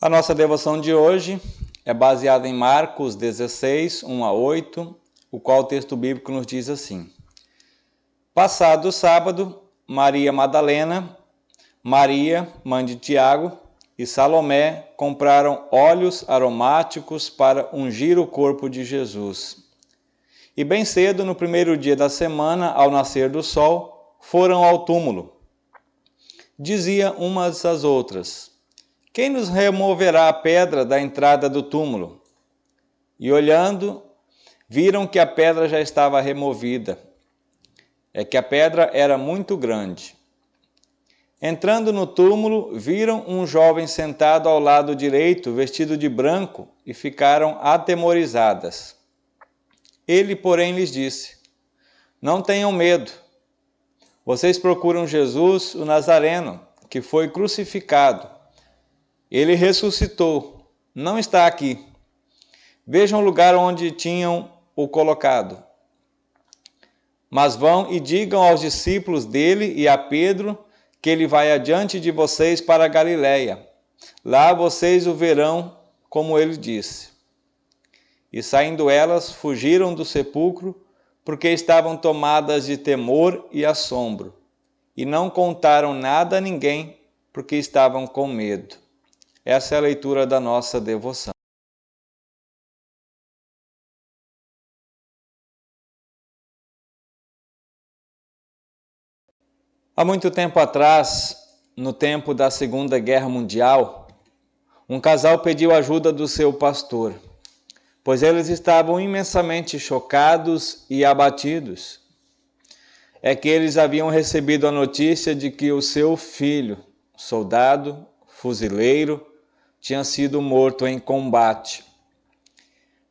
A nossa devoção de hoje é baseada em Marcos 16, 1 a 8, o qual o texto bíblico nos diz assim: Passado o sábado, Maria Madalena, Maria, mãe de Tiago, e Salomé compraram óleos aromáticos para ungir o corpo de Jesus. E bem cedo, no primeiro dia da semana, ao nascer do sol, foram ao túmulo. Diziam umas às outras: Quem nos removerá a pedra da entrada do túmulo? E olhando, viram que a pedra já estava removida. É que a pedra era muito grande. Entrando no túmulo, viram um jovem sentado ao lado direito, vestido de branco, e ficaram atemorizadas. Ele, porém, lhes disse: Não tenham medo. Vocês procuram Jesus, o Nazareno, que foi crucificado. Ele ressuscitou, não está aqui. Vejam o lugar onde tinham o colocado. Mas vão e digam aos discípulos dele e a Pedro que ele vai adiante de vocês para a Galiléia. Lá vocês o verão, como ele disse. E saindo elas, fugiram do sepulcro, porque estavam tomadas de temor e assombro, e não contaram nada a ninguém, porque estavam com medo. Essa é a leitura da nossa devoção. Há muito tempo atrás, no tempo da Segunda Guerra Mundial, um casal pediu ajuda do seu pastor, pois eles estavam imensamente chocados e abatidos. É que eles haviam recebido a notícia de que o seu filho, soldado, fuzileiro, tinha sido morto em combate.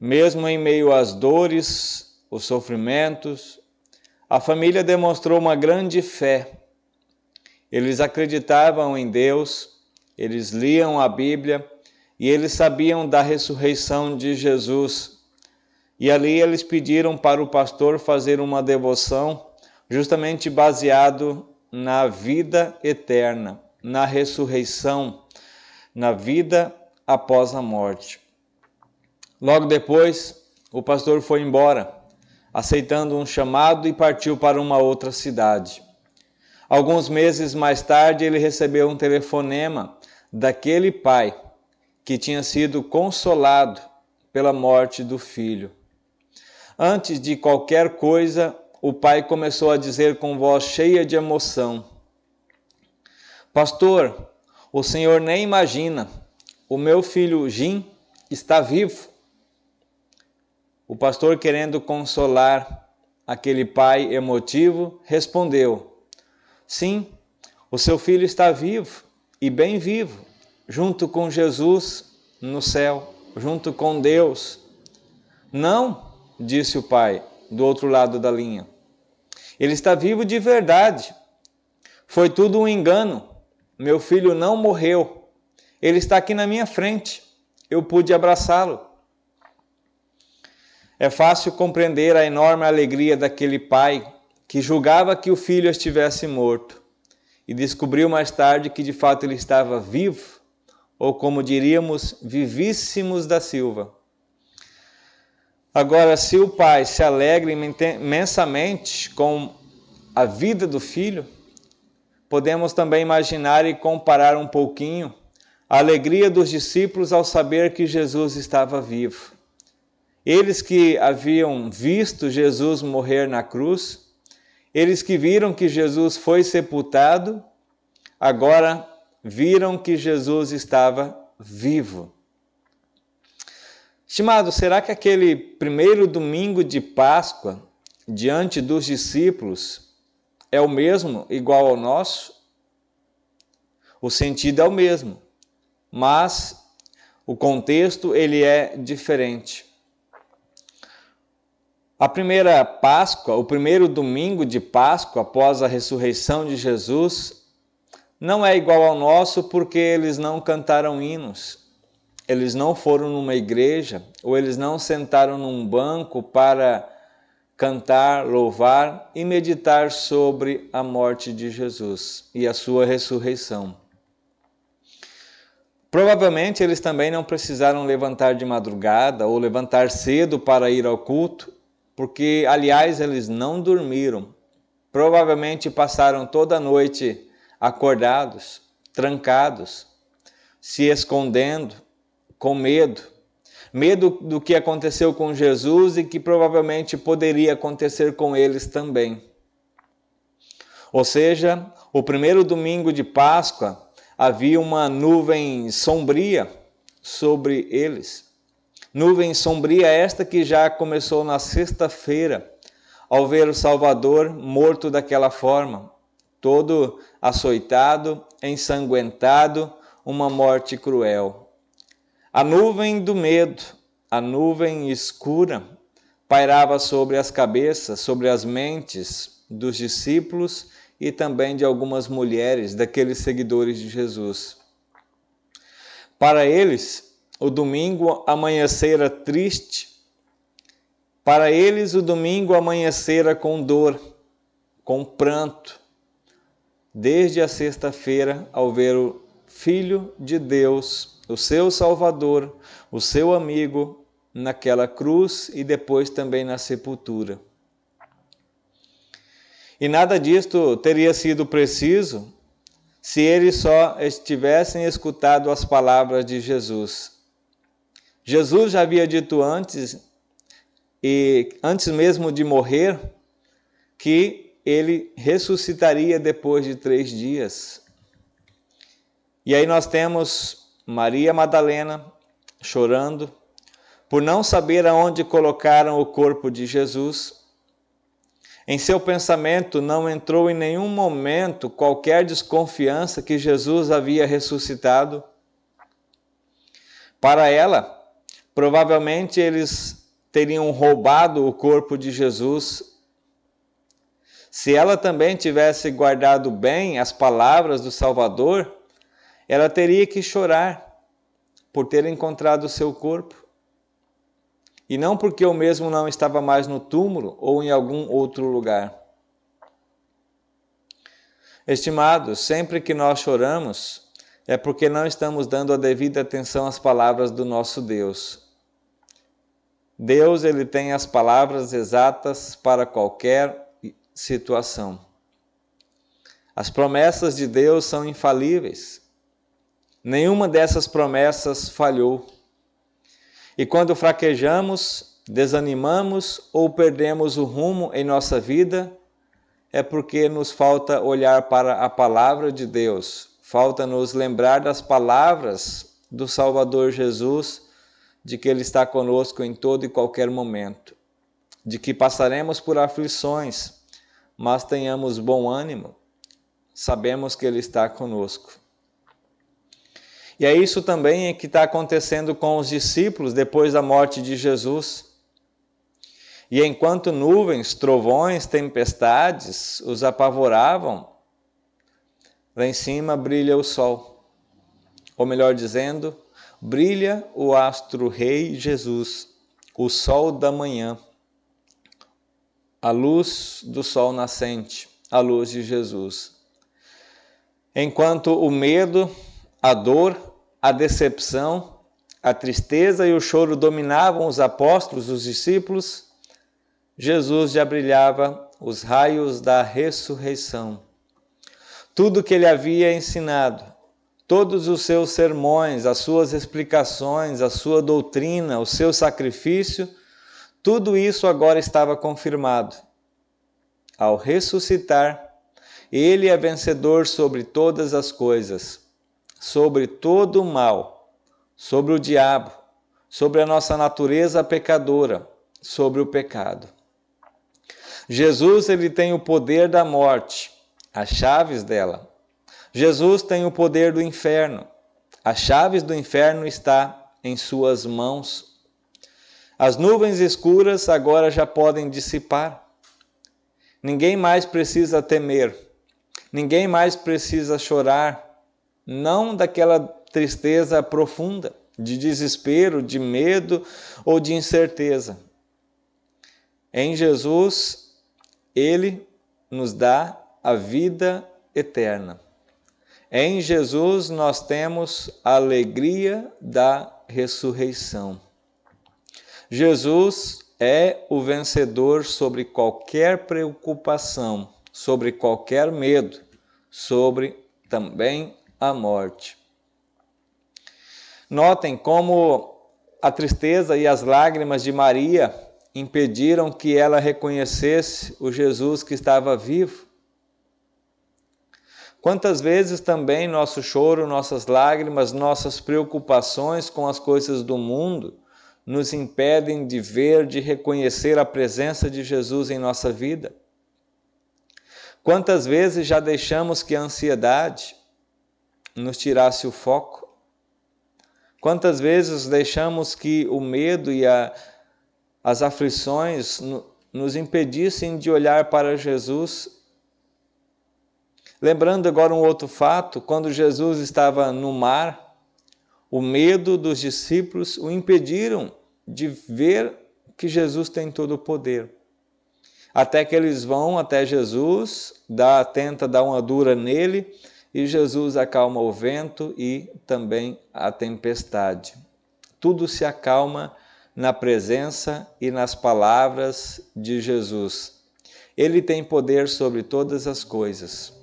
Mesmo em meio às dores, os sofrimentos, a família demonstrou uma grande fé. Eles acreditavam em Deus, eles liam a Bíblia e eles sabiam da ressurreição de Jesus. E ali eles pediram para o pastor fazer uma devoção justamente baseado na vida eterna, na ressurreição, na vida após a morte. Logo depois, o pastor foi embora, aceitando um chamado e partiu para uma outra cidade. Alguns meses mais tarde, ele recebeu um telefonema daquele pai que tinha sido consolado pela morte do filho. Antes de qualquer coisa, o pai começou a dizer com voz cheia de emoção: Pastor, o senhor nem imagina, o meu filho Jim está vivo. O pastor, querendo consolar aquele pai emotivo, respondeu: Sim, o seu filho está vivo e bem vivo, junto com Jesus no céu, junto com Deus. Não, disse o pai, do outro lado da linha. Ele está vivo de verdade. Foi tudo um engano. Meu filho não morreu. Ele está aqui na minha frente. Eu pude abraçá-lo. É fácil compreender a enorme alegria daquele pai que julgava que o filho estivesse morto e descobriu mais tarde que de fato ele estava vivo, ou como diríamos, vivíssimos da Silva. Agora, se o pai se alegra imensamente com a vida do filho, podemos também imaginar e comparar um pouquinho a alegria dos discípulos ao saber que Jesus estava vivo. Eles que haviam visto Jesus morrer na cruz, eles que viram que Jesus foi sepultado, agora viram que Jesus estava vivo. Estimado, será que aquele primeiro domingo de Páscoa, diante dos discípulos, é o mesmo, igual ao nosso? O sentido é o mesmo, mas o contexto ele é diferente. A primeira Páscoa, o primeiro domingo de Páscoa após a ressurreição de Jesus, não é igual ao nosso porque eles não cantaram hinos, eles não foram numa igreja ou eles não sentaram num banco para cantar, louvar e meditar sobre a morte de Jesus e a sua ressurreição. Provavelmente eles também não precisaram levantar de madrugada ou levantar cedo para ir ao culto, porque, aliás, eles não dormiram. Provavelmente passaram toda a noite acordados, trancados, se escondendo, com medo. Medo do que aconteceu com Jesus e que provavelmente poderia acontecer com eles também. Ou seja, o primeiro domingo de Páscoa havia uma nuvem sombria sobre eles. Nuvem sombria esta que já começou na sexta-feira, ao ver o Salvador morto daquela forma, todo açoitado, ensanguentado, uma morte cruel. A nuvem do medo, a nuvem escura, pairava sobre as cabeças, sobre as mentes dos discípulos e também de algumas mulheres, daqueles seguidores de Jesus. Para eles, o domingo amanhecera triste. Para eles, o domingo amanhecera com dor, com pranto, desde a sexta-feira, ao ver o Filho de Deus, o seu Salvador, o seu amigo, naquela cruz e depois também na sepultura. E nada disto teria sido preciso se eles só tivessem escutado as palavras de Jesus. Jesus já havia dito antes, e antes mesmo de morrer, que ele ressuscitaria depois de 3 dias. E aí nós temos Maria Madalena chorando, por não saber aonde colocaram o corpo de Jesus. Em seu pensamento não entrou em nenhum momento qualquer desconfiança que Jesus havia ressuscitado. Para ela, provavelmente eles teriam roubado o corpo de Jesus. Se ela também tivesse guardado bem as palavras do Salvador, ela teria que chorar por ter encontrado o seu corpo. E não porque o mesmo não estava mais no túmulo ou em algum outro lugar. Estimados, sempre que nós choramos, é porque não estamos dando a devida atenção às palavras do nosso Deus. Deus, ele tem as palavras exatas para qualquer situação. As promessas de Deus são infalíveis. Nenhuma dessas promessas falhou. E quando fraquejamos, desanimamos ou perdemos o rumo em nossa vida, é porque nos falta olhar para a palavra de Deus, falta nos lembrar das palavras do Salvador Jesus, de que Ele está conosco em todo e qualquer momento, de que passaremos por aflições, mas tenhamos bom ânimo, sabemos que Ele está conosco. E é isso também que está acontecendo com os discípulos depois da morte de Jesus. E enquanto nuvens, trovões, tempestades os apavoravam, lá em cima brilha o sol. Ou melhor dizendo, brilha o astro-rei Jesus, o sol da manhã, a luz do sol nascente, a luz de Jesus. Enquanto o medo, a dor, a decepção, a tristeza e o choro dominavam os apóstolos, os discípulos, Jesus já brilhava os raios da ressurreição. Tudo que ele havia ensinado, todos os seus sermões, as suas explicações, a sua doutrina, o seu sacrifício, tudo isso agora estava confirmado. Ao ressuscitar, ele é vencedor sobre todas as coisas, sobre todo o mal, sobre o diabo, sobre a nossa natureza pecadora, sobre o pecado. Jesus, ele tem o poder da morte, as chaves dela. Jesus tem o poder do inferno. As chaves do inferno estão em suas mãos. As nuvens escuras agora já podem dissipar. Ninguém mais precisa temer. Ninguém mais precisa chorar. Não daquela tristeza profunda, de desespero, de medo ou de incerteza. Em Jesus, Ele nos dá a vida eterna. Em Jesus nós temos a alegria da ressurreição. Jesus é o vencedor sobre qualquer preocupação, sobre qualquer medo, sobre também a morte. Notem como a tristeza e as lágrimas de Maria impediram que ela reconhecesse o Jesus que estava vivo. Quantas vezes também nosso choro, nossas lágrimas, nossas preocupações com as coisas do mundo nos impedem de ver, de reconhecer a presença de Jesus em nossa vida? Quantas vezes já deixamos que a ansiedade nos tirasse o foco? Quantas vezes deixamos que o medo e as aflições nos impedissem de olhar para Jesus? Lembrando agora um outro fato, quando Jesus estava no mar, o medo dos discípulos o impediram de ver que Jesus tem todo o poder. Até que eles vão até Jesus, tenta dar uma dura nele, e Jesus acalma o vento e também a tempestade. Tudo se acalma na presença e nas palavras de Jesus. Ele tem poder sobre todas as coisas.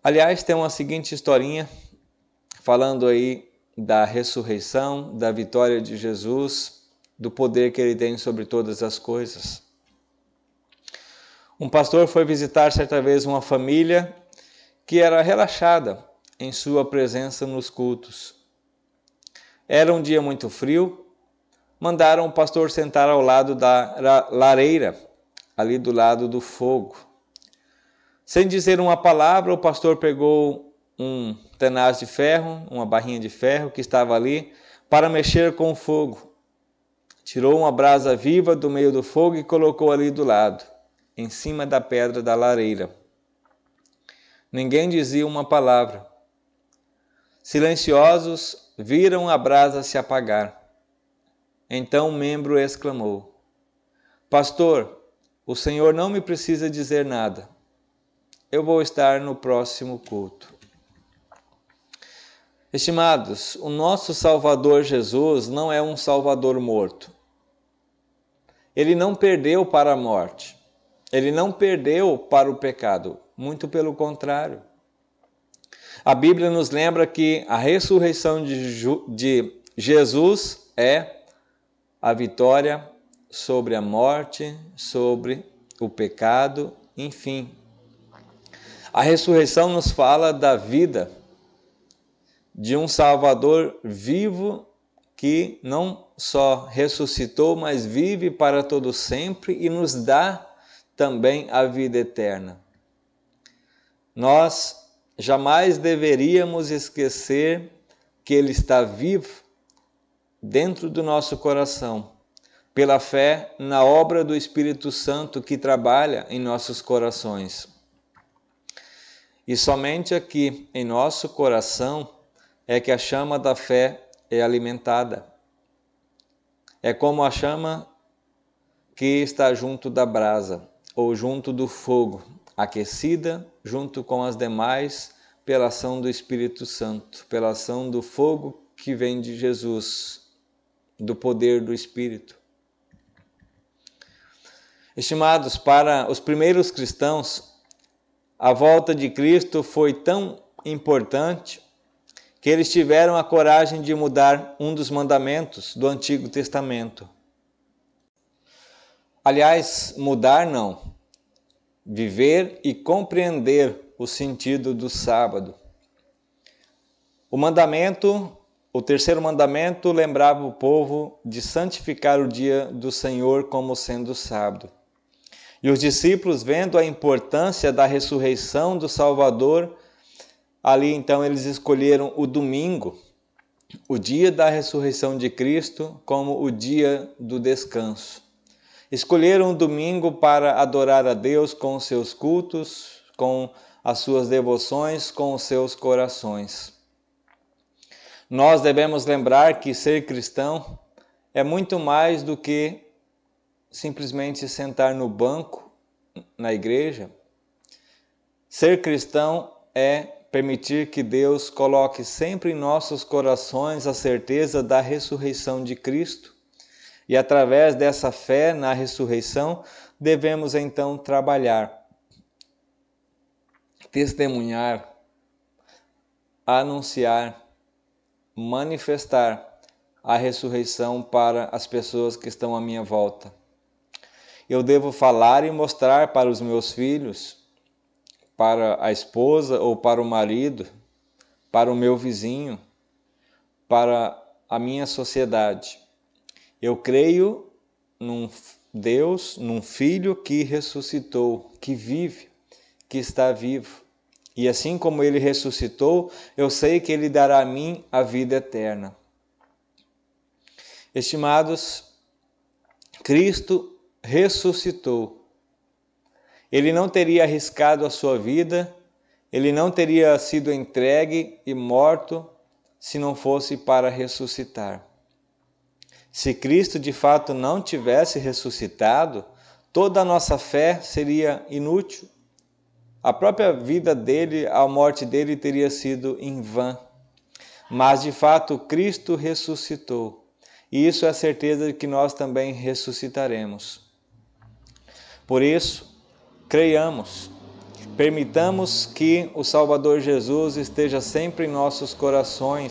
Aliás, tem uma seguinte historinha, falando aí da ressurreição, da vitória de Jesus, do poder que ele tem sobre todas as coisas. Um pastor foi visitar certa vez uma família que era relaxada em sua presença nos cultos. Era um dia muito frio, mandaram o pastor sentar ao lado da lareira, ali do lado do fogo. Sem dizer uma palavra, o pastor pegou um tenaz de ferro, uma barrinha de ferro que estava ali, para mexer com o fogo. Tirou uma brasa viva do meio do fogo e colocou ali do lado, em cima da pedra da lareira. Ninguém dizia uma palavra. Silenciosos, viram a brasa se apagar. Então um membro exclamou: Pastor, o senhor não me precisa dizer nada. Eu vou estar no próximo culto. Estimados, o nosso Salvador Jesus não é um Salvador morto. Ele não perdeu para a morte. Ele não perdeu para o pecado. Muito pelo contrário. A Bíblia nos lembra que a ressurreição de Jesus é a vitória sobre a morte, sobre o pecado, enfim. A ressurreição nos fala da vida de um Salvador vivo que não só ressuscitou, mas vive para todo sempre e nos dá também a vida eterna. Nós jamais deveríamos esquecer que Ele está vivo dentro do nosso coração, pela fé na obra do Espírito Santo que trabalha em nossos corações. E somente aqui, em nosso coração, é que a chama da fé é alimentada. É como a chama que está junto da brasa, ou junto do fogo, aquecida junto com as demais pela ação do Espírito Santo, pela ação do fogo que vem de Jesus, do poder do Espírito. Estimados, para os primeiros cristãos, a volta de Cristo foi tão importante que eles tiveram a coragem de mudar um dos mandamentos do Antigo Testamento. Aliás, mudar não, viver e compreender o sentido do sábado. O terceiro mandamento lembrava o povo de santificar o dia do Senhor como sendo sábado. E os discípulos, vendo a importância da ressurreição do Salvador, ali então eles escolheram o domingo, o dia da ressurreição de Cristo, como o dia do descanso. Escolheram o domingo para adorar a Deus com os seus cultos, com as suas devoções, com os seus corações. Nós devemos lembrar que ser cristão é muito mais do que simplesmente sentar no banco na igreja. Ser cristão é permitir que Deus coloque sempre em nossos corações a certeza da ressurreição de Cristo. E através dessa fé na ressurreição, devemos então trabalhar, testemunhar, anunciar, manifestar a ressurreição para as pessoas que estão à minha volta. Eu devo falar e mostrar para os meus filhos, para a esposa ou para o marido, para o meu vizinho, para a minha sociedade. Eu creio num Deus, num Filho que ressuscitou, que vive, que está vivo. E assim como Ele ressuscitou, eu sei que Ele dará a mim a vida eterna. Estimados, Cristo ressuscitou. Ele não teria arriscado a sua vida, ele não teria sido entregue e morto se não fosse para ressuscitar. Se Cristo de fato não tivesse ressuscitado, toda a nossa fé seria inútil. A própria vida dele, a morte dele teria sido em vão. Mas de fato Cristo ressuscitou. E isso é a certeza de que nós também ressuscitaremos. Por isso, creiamos, permitamos que o Salvador Jesus esteja sempre em nossos corações,